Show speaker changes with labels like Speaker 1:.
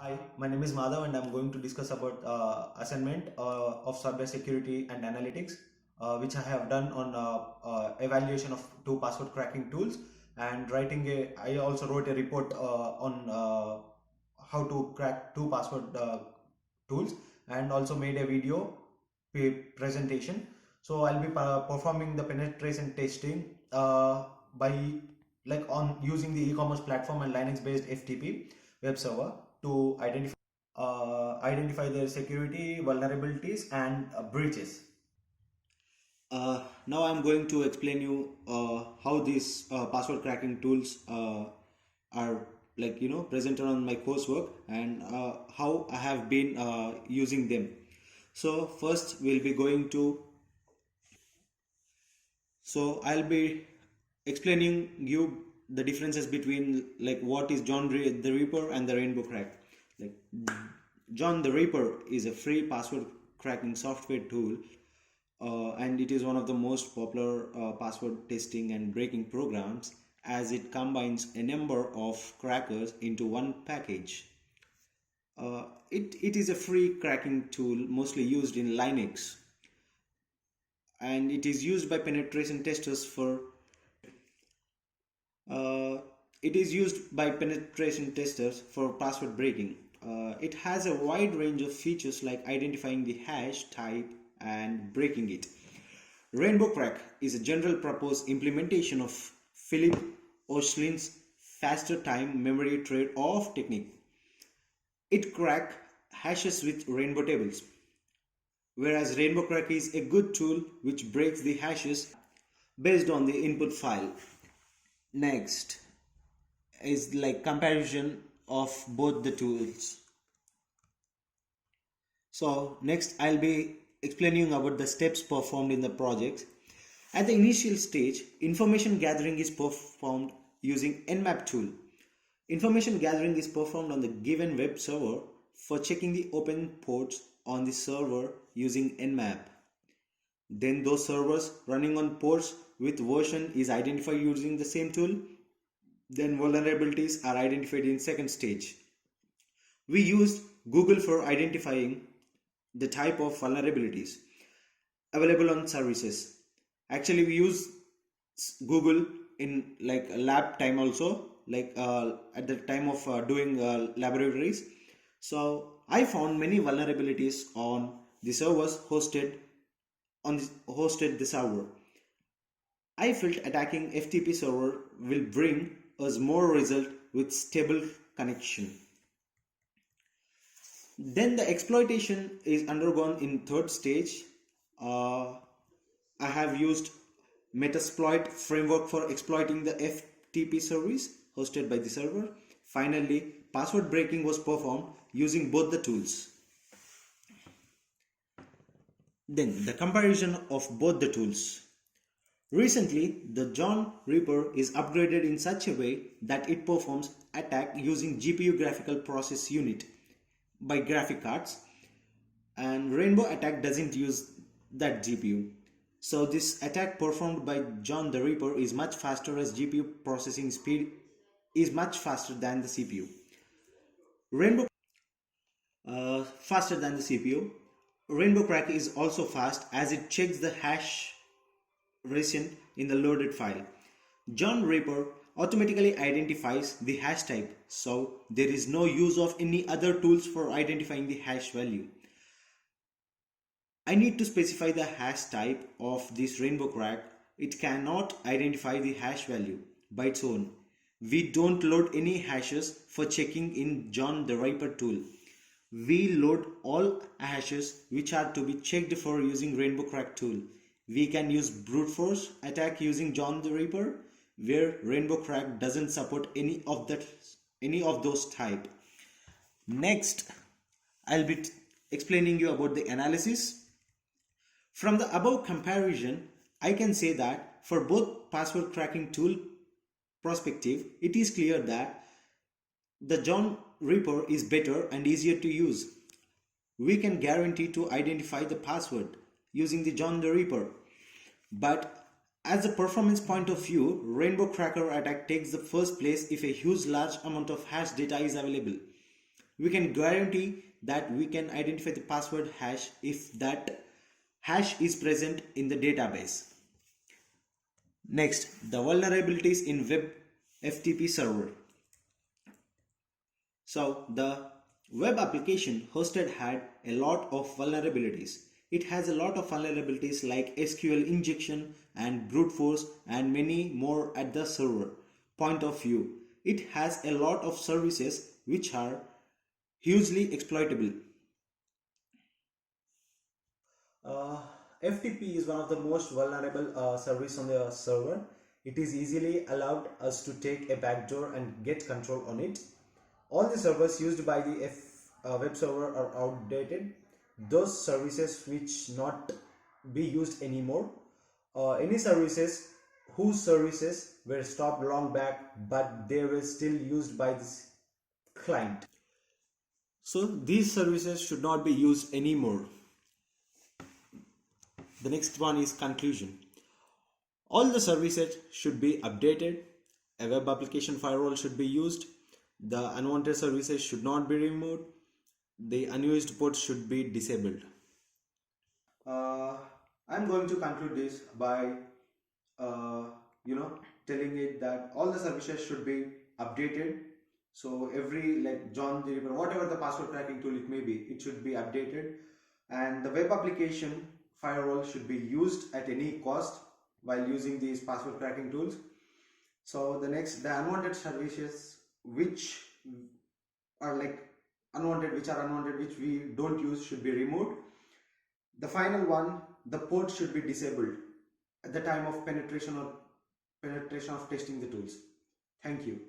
Speaker 1: Hi, my name is Madhav and I'm going to discuss about assignment of cybersecurity and analytics, which I have done on evaluation of two password cracking tools and I also wrote a report on how to crack two password tools and also made a video presentation. So I'll be performing the penetration testing by on using the e-commerce platform and Linux based FTP web server to identify their security vulnerabilities and breaches. Now I'm going to explain you how these password cracking tools are presented on my coursework and how I have been using them. So first we'll be going to so I'll be explaining you the differences between what is the Reaper and the Rainbow Crack. Like John the Reaper is a free password cracking software tool, and it is one of the most popular password testing and breaking programs as it combines a number of crackers into one package. It is a free cracking tool mostly used in Linux, and it is used by penetration testers for uh, it is used by penetration testers for password breaking. It has a wide range of features like identifying the hash type and breaking it. Rainbow Crack is a general purpose implementation of Philip Ochlin's faster time memory trade-off technique. It cracks hashes with rainbow tables, whereas Rainbow Crack is a good tool which breaks the hashes based on the input file. Next is comparison of both the tools. So next I'll be explaining about the steps performed in the project. At the initial stage, information gathering is performed using Nmap tool. Information gathering is performed on the given web server for checking the open ports on the server using Nmap. Then those servers running on ports with version is identified using the same tool. Then vulnerabilities are identified in second stage. We used Google for identifying the type of vulnerabilities available on services. Actually, we use Google in lab time also, at the time of doing laboratories. So I found many vulnerabilities on the servers hosted the server. I felt attacking FTP server will bring us more result with stable connection. Then the exploitation is undergone in third stage. I have used Metasploit framework for exploiting the FTP service hosted by the server. Finally, password breaking was performed using both the tools. Then the comparison of both the tools. Recently, the John Reaper is upgraded in such a way that it performs attack using GPU graphical process unit by graphic cards, and Rainbow attack doesn't use that GPU. So this attack performed by John the Reaper is much faster as GPU processing speed is much faster than the CPU. Rainbow faster than the CPU. Rainbow Crack is also fast as it checks the hash recent in the loaded file. John Reaper automatically identifies the hash type, so there is no use of any other tools for identifying the hash value. I need to specify the hash type of this Rainbow Crack. It cannot identify the hash value by its own. We don't load any hashes for checking in John the Reaper tool. We load all hashes which are to be checked for using Rainbow Crack tool. We can use brute force attack using John the Reaper, where Rainbow Crack doesn't support any of those type. Next, I'll be explaining you about the analysis. From the above comparison, I can say that for both password cracking tool perspective, it is clear that the John Reaper is better and easier to use. We can guarantee to identify the password using the John the Reaper. But as a performance point of view, Rainbow Cracker attack takes the first place if a huge large amount of hash data is available. we can guarantee that we can identify the password hash if that hash is present in the database. Next, the vulnerabilities in web FTP server. So the web application hosted had a lot of vulnerabilities. It has a lot of vulnerabilities like SQL injection and brute force and many more at the server point of view. It has a lot of services which are hugely exploitable. Uh, FTP is one of the most vulnerable service on the server. It is easily allowed us to take a backdoor and get control on it. All the servers used by the web server are outdated. Those services which not be used anymore. Any services whose services were stopped long back but they were still used by this client. So these services should not be used anymore. The next one is conclusion. All the services should be updated. A web application firewall should be used. The unwanted services should not be removed. The unused ports should be disabled. I'm going to conclude this by telling it that all the services should be updated. So every, like John the Ripper, whatever the password cracking tool it may be, it should be updated, and the web application firewall should be used at any cost while using these password cracking tools. So the next, the unwanted services which are unwanted, which we don't use, should be removed. The final one, the port should be disabled at the time of penetration of testing the tools. Thank you.